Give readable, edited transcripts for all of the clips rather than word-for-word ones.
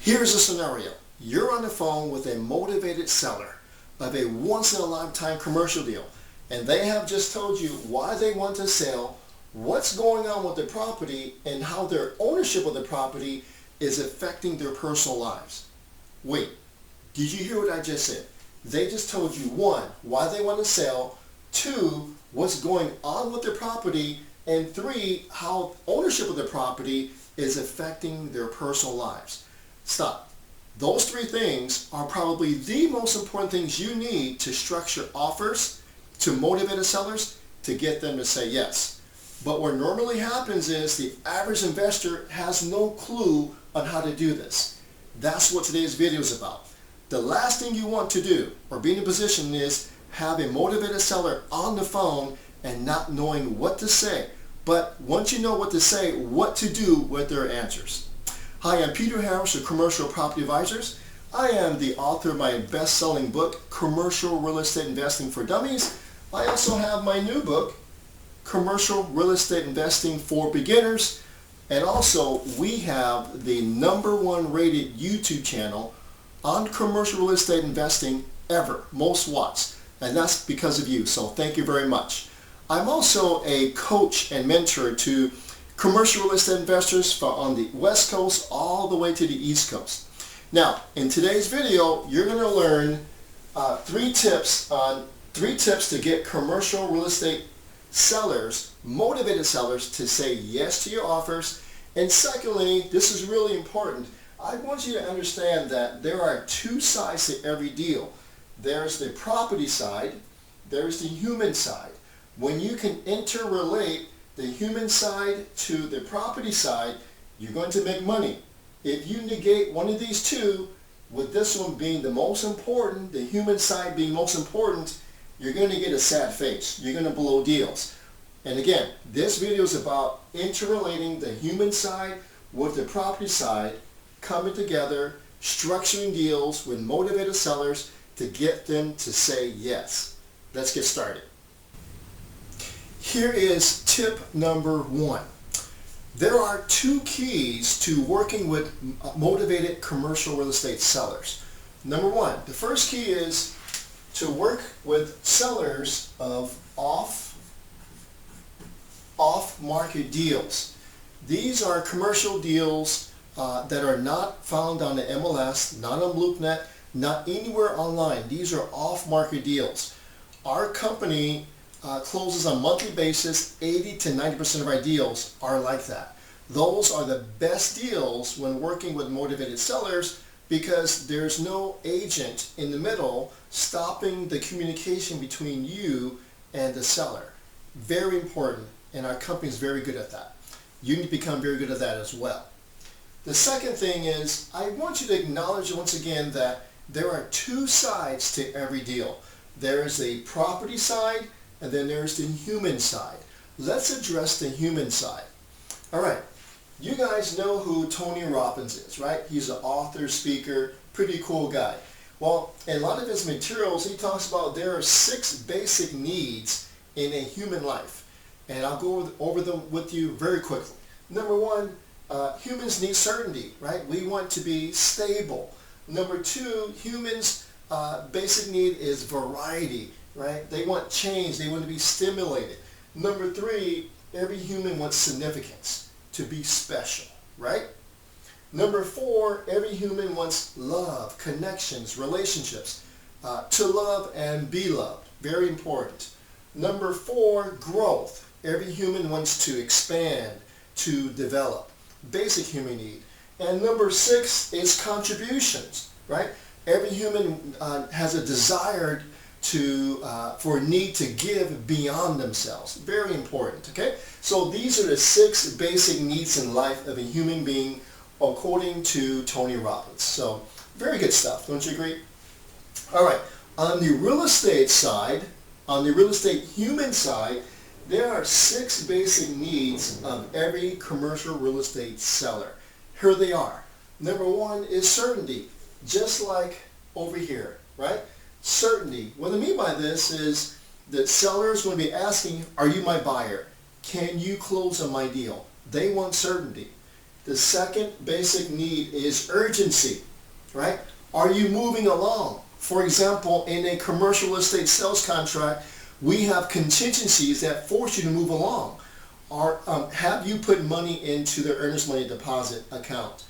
Here's a scenario. You're on the phone with a motivated seller of a once-in-a-lifetime commercial deal, and they have just told you why they want to sell, what's going on with the property, and how their ownership of the property is affecting their personal lives. Wait, did you hear what I just said? They just told you, one, why they want to sell, two, what's going on with their property, and three, how ownership of the property is affecting their personal lives. Stop. Those three things are probably the most important things you need to structure offers, to motivate the sellers, to get them to say yes. But what normally happens is the average investor has no clue on how to do this. That's what today's video is about. The last thing you want to do or be in a position is have a motivated seller on the phone and not knowing what to say. But once you know what to say, what to do with their answers. Hi, I'm Peter Harris of Commercial Property Advisors. I am the author of my best-selling book, Commercial Real Estate Investing for Dummies. I also have my new book, Commercial Real Estate Investing for Beginners. And also, we have the #1 rated YouTube channel on commercial real estate investing ever, most watched. And that's because of you, so thank you very much. I'm also a coach and mentor to commercial real estate investors on the West Coast all the way to the East Coast. Now, in today's video, you're going to learn three tips to get commercial real estate sellers, motivated sellers, to say yes to your offers. And secondly, this is really important, I want you to understand that there are two sides to every deal. There's the property side, there's the human side. When you can interrelate the human side to the property side, you're going to make money. If you negate one of these two, with this one being the most important, the human side being most important, you're going to get a sad face. You're going to blow deals. And again, this video is about interrelating the human side with the property side, coming together, structuring deals with motivated sellers to get them to say yes. Let's get started. Here is tip #1. There are two keys to working with motivated commercial real estate sellers. #1, the first key is to work with sellers of off-market deals. These are commercial deals that are not found on the MLS, not on LoopNet, not anywhere online. These are off-market deals. Our company closes on a monthly basis. 80 to 90% of our deals are like that. Those are the best deals when working with motivated sellers because there's no agent in the middle stopping the communication between you and the seller. Very important, and our company is very good at that. You need to become very good at that as well. The second thing is, I want you to acknowledge once again that there are two sides to every deal. There is a property side, and then there's the human side. Let's address the human side. All right, you guys know who Tony Robbins is, right? He's an author, speaker, pretty cool guy. Well, in a lot of his materials, he talks about there are 6 basic needs in a human life. And I'll go over them with you very quickly. #1, humans need certainty, right? We want to be stable. #2, humans' basic need is variety, right? They want change. They want to be stimulated. #3, every human wants significance, to be special, right? #4, every human wants love, connections, relationships, to love and be loved. Very important. #4, growth. Every human wants to expand, to develop. Basic human need. And #6 is contributions, right? Every human has a desire for a need to give beyond themselves. Very important, okay? So these are the 6 basic needs in life of a human being according to Tony Robbins. So very good stuff, don't you agree? All right, on the real estate side, on the real estate human side, there are 6 basic needs of every commercial real estate seller. Here they are. #1 is certainty, just like over here, right? Certainty. What I mean by this is that sellers will be asking, are you my buyer? Can you close on my deal? They want certainty. The second basic need is urgency, right? Are you moving along? For example, in a commercial real estate sales contract, we have contingencies that force you to move along. Have you put money into the earnest money deposit account?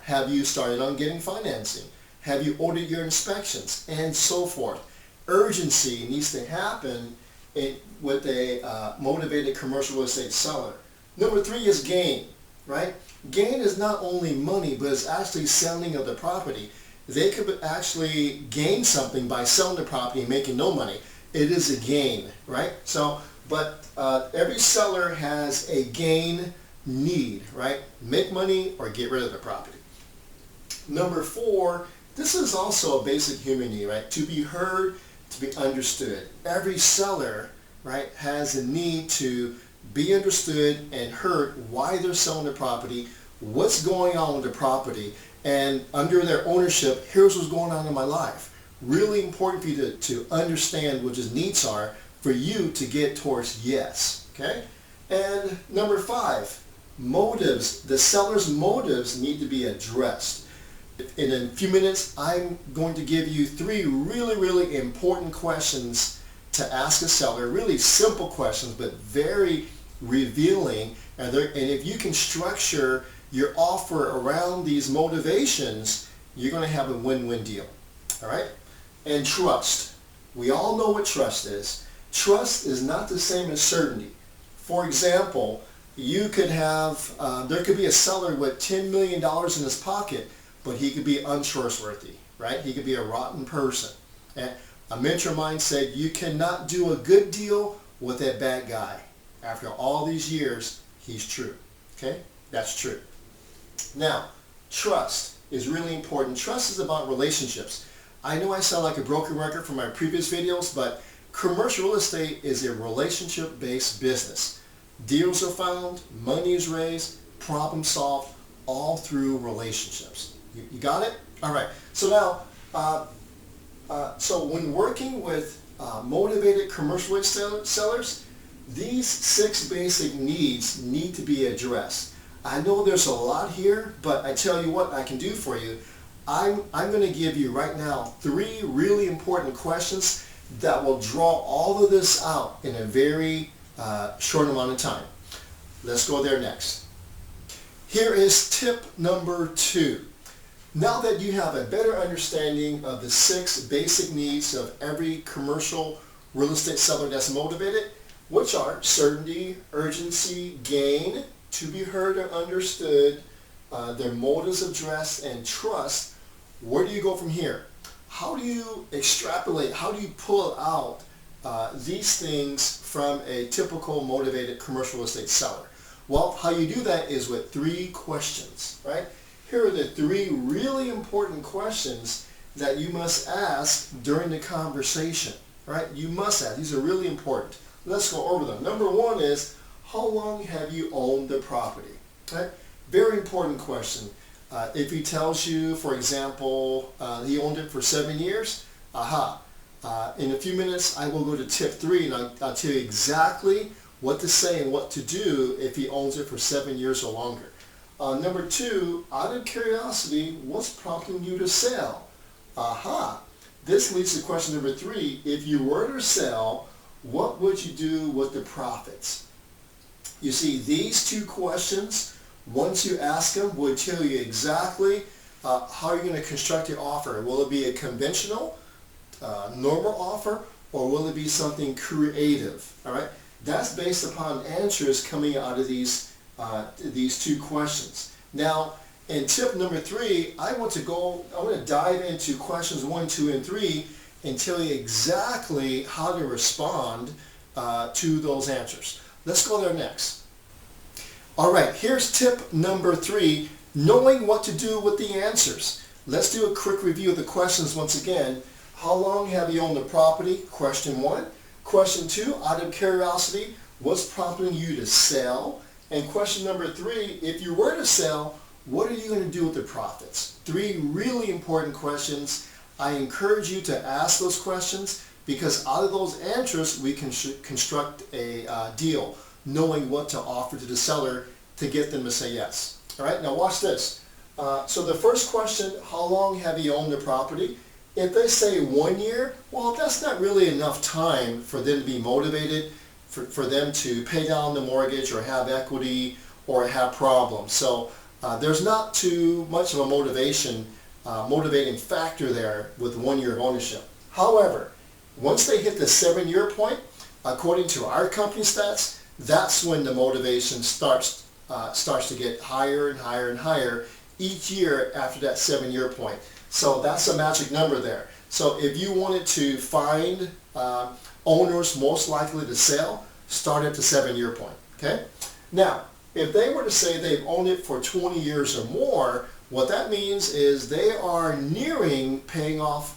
Have you started on getting financing? Have you ordered your inspections? And so forth. Urgency needs to happen with a motivated commercial real estate seller. Number 3 is gain, right? Gain is not only money, but it's actually selling of the property. They could actually gain something by selling the property and making no money. It is a gain, right? So, but every seller has a gain need, right? Make money or get rid of the property. Number 4, this is also a basic human need, right? To be heard, to be understood. Every seller, right, has a need to be understood and heard why they're selling the property, what's going on with the property, and under their ownership, here's what's going on in my life. Really important for you to understand what his needs are for you to get towards yes, okay? And number 5, motives. The seller's motives need to be addressed. In a few minutes, I'm going to give you 3 really important questions to ask a seller. Really simple questions, but very revealing. And if you can structure your offer around these motivations, you're going to have a win-win deal. All right? And trust. We all know what trust is. Trust is not the same as certainty. For example, you could have, there could be a seller with $10 million in his pocket, but he could be untrustworthy, right? He could be a rotten person. And a mentor of mine said, you cannot do a good deal with a bad guy. After all these years, he's true. Okay? That's true. Now, trust is really important. Trust is about relationships. I know I sound like a broken record from my previous videos, but commercial real estate is a relationship-based business. Deals are found, money is raised, problem solved, all through relationships. You got it? All right. So now, so when working with motivated commercial real estate sellers, these 6 basic needs need to be addressed. I know there's a lot here, but I tell you what I can do for you. I'm going to give you right now 3 really important questions that will draw all of this out in a very short amount of time. Let's go there next. Here is tip number 2. Now that you have a better understanding of the 6 basic needs of every commercial real estate seller that's motivated, which are certainty, urgency, gain, to be heard and understood, their motives addressed, and trust, where do you go from here? How do you extrapolate, how do you pull out these things from a typical motivated commercial real estate seller? Well, how you do that is with 3 questions, right? Here are the 3 really important questions that you must ask during the conversation, right? You must ask. These are really important. Let's go over them. Number 1 is, how long have you owned the property? Right? Very important question. If he tells you, for example, he owned it for 7 years, in a few minutes I will go to tip 3 and I'll tell you exactly what to say and what to do if he owns it for 7 years or longer. Number 2, out of curiosity, what's prompting you to sell? This leads to question number 3. If you were to sell, what would you do with the profits? You see, these 2 questions, once you ask them, will tell you exactly how you're going to construct your offer. Will it be a conventional, normal offer, or will it be something creative? All right, that's based upon answers coming out of these 2 questions. Now, in tip number 3, I want to dive into questions 1, 2, and 3 and tell you exactly how to respond to those answers. Let's go there next. All right, here's tip number 3, knowing what to do with the answers. Let's do a quick review of the questions once again. How long have you owned the property? Question 1. Question 2, out of curiosity, what's prompting you to sell? And question number 3, if you were to sell, what are you going to do with the profits? 3 really important questions. I encourage you to ask those questions because out of those answers we can construct a deal, knowing what to offer to the seller to get them to say yes. All right, now watch this. So the first question, how long have you owned the property? If they say 1 year, well, that's not really enough time for them to be motivated, for them to pay down the mortgage or have equity or have problems. So there's not too much of a motivating factor there with 1 year of ownership. However, once they hit the 7-year point, according to our company stats, that's when the motivation starts to get higher and higher and higher each year after that 7-year point. So that's a magic number there. So if you wanted to find owners most likely to sell, start at the 7-year point. Okay? Now, if they were to say they've owned it for 20 years or more, what that means is they are nearing paying off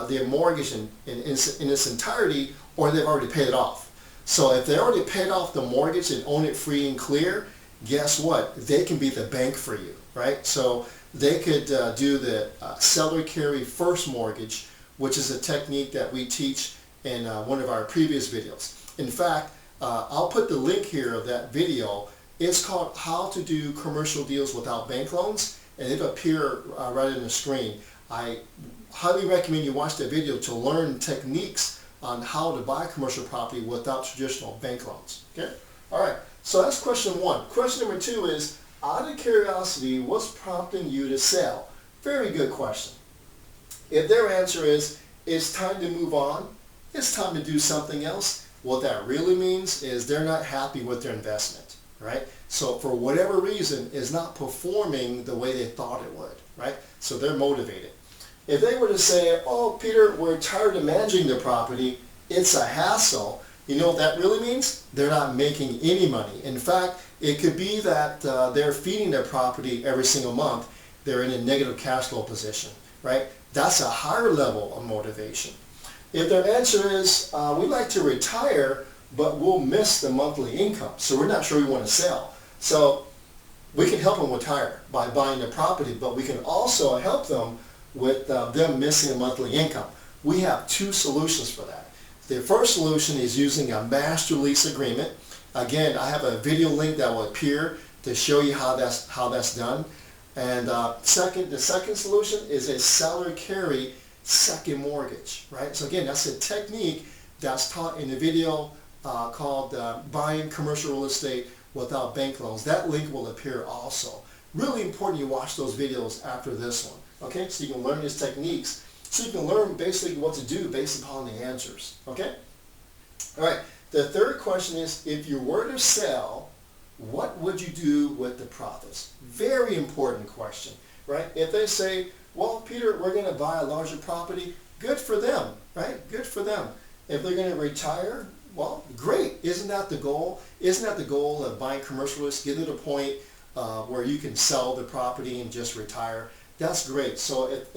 their mortgage in its entirety, or they've already paid it off. So if they already paid off the mortgage and own it free and clear, guess what? They can be the bank for you, right? So they could do the seller carry first mortgage, which is a technique that we teach in one of our previous videos. In fact, I'll put the link here of that video. It's called How to Do Commercial Deals Without Bank Loans, and it'll appear right on the screen. I highly recommend you watch that video to learn techniques on how to buy commercial property without traditional bank loans. Okay? All right, so that's question one. Question number two is, out of curiosity, what's prompting you to sell? Very good question. If their answer is, it's time to move on, it's time to do something else, what that really means is they're not happy with their investment, right? So for whatever reason, it's not performing the way they thought it would, right? So they're motivated. If they were to say, oh, Peter, we're tired of managing the property, it's a hassle, you know what that really means? They're not making any money. In fact, it could be that they're feeding their property every single month. They're in a negative cash flow position, right? That's a higher level of motivation. If their answer is, we'd like to retire, but we'll miss the monthly income, so we're not sure we want to sell. So we can help them retire by buying the property, but we can also help them with them missing a monthly income. We have two solutions for that. The first solution is using a master lease agreement. Again, I have a video link that will appear to show you how that's done. And the second solution is a seller carry second mortgage, right? So again, that's a technique that's taught in the video called Buying Commercial Real Estate Without Bank Loans. That link will appear also. Really important you watch those videos after this one, okay? So you can learn these techniques, so you can learn basically what to do based upon the answers, okay? All right, the third question is, if you were to sell, what would you do with the profits? Very important question, right? If they say, well, Peter, we're going to buy a larger property, good for them, right? Good for them. If they're going to retire, well, great. Isn't that the goal? Isn't that the goal of buying commercial real estate? Get to the point where you can sell the property and just retire. That's great. So if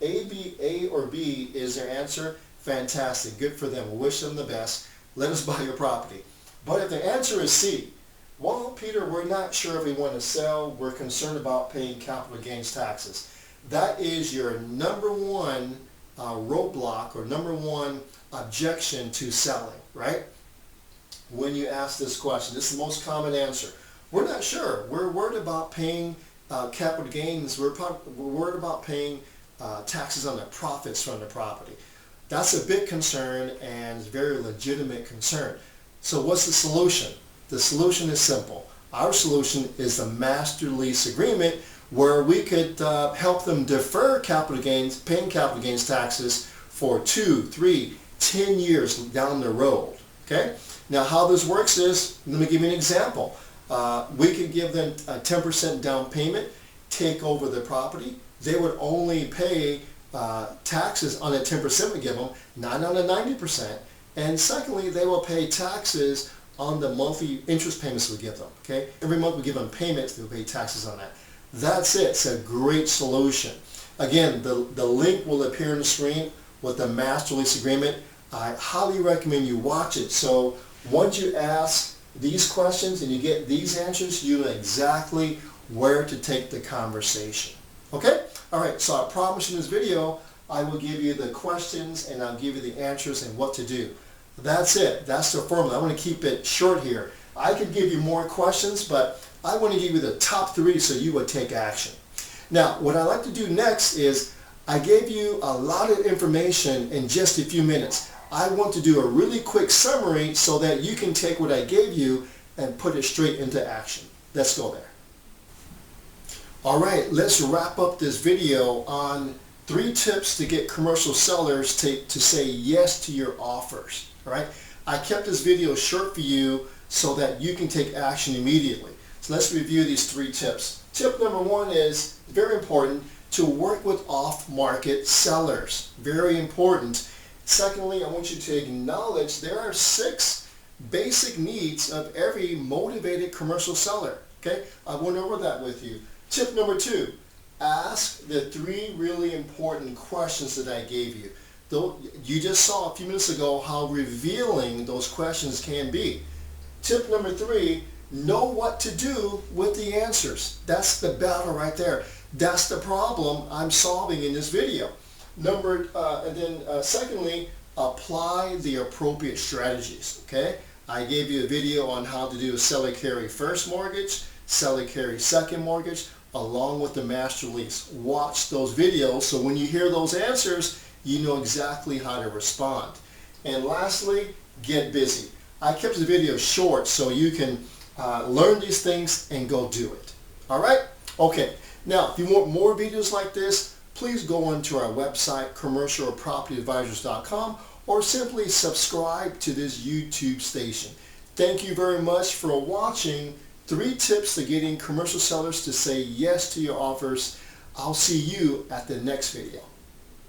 A or B is their answer, fantastic. Good for them. We'll wish them the best. Let us buy your property. But if the answer is C, well, Peter, we're not sure if we want to sell. We're concerned about paying capital gains taxes. That is your number one roadblock or number one objection to selling, right? When you ask this question, this is the most common answer. We're not sure. We're worried about paying capital gains. We're worried about paying taxes on the profits from the property. That's a big concern and it's a very legitimate concern. So what's the solution? The solution is simple. Our solution is a master lease agreement where we could help them defer capital gains, paying capital gains taxes for 2, 3, 10 years down the road. Okay? Now how this works is, let me give you an example. We could give them a 10% down payment, take over the property. They would only pay taxes on the 10% we give them, not on the 90%. And secondly, they will pay taxes on the monthly interest payments we give them. Okay? Every month we give them payments, they'll pay taxes on that. That's it. It's a great solution. Again, the link will appear on the screen with the master lease agreement. I highly recommend you watch it. So once you ask these questions and you get these answers, you know exactly where to take the conversation. Okay? All right, so I promise in this video, I will give you the questions and I'll give you the answers and what to do. That's it. That's the formula. I want to keep it short here. I could give you more questions, but I want to give you the top 3 so you would take action. Now, what I like to do next is I gave you a lot of information in just a few minutes. I want to do a really quick summary so that you can take what I gave you and put it straight into action. Let's go there. All right, let's wrap up this video on 3 tips to get commercial sellers to say yes to your offers. All right, I kept this video short for you so that you can take action immediately. So let's review these 3 tips. Tip number 1 is very important, to work with off-market sellers. Very important. Secondly, I want you to acknowledge there are 6 basic needs of every motivated commercial seller. Okay, I went over that with you. Tip number 2, ask the 3 really important questions that I gave you. Though you just saw a few minutes ago how revealing those questions can be. Tip number 3, know what to do with the answers. That's the battle right there. That's the problem I'm solving in this video. Secondly, apply the appropriate strategies. Okay, I gave you a video on how to do a seller carry first mortgage, seller carry second mortgage, along with the master lease. Watch those videos so when you hear those answers, you know exactly how to respond. And lastly, get busy. I kept the video short so you can learn these things and go do it. All right? Okay. Now, if you want more videos like this, please go onto our website, commercialpropertyadvisors.com, or simply subscribe to this YouTube station. Thank you very much for watching 3 tips to getting commercial sellers to say yes to your offers. I'll see you at the next video.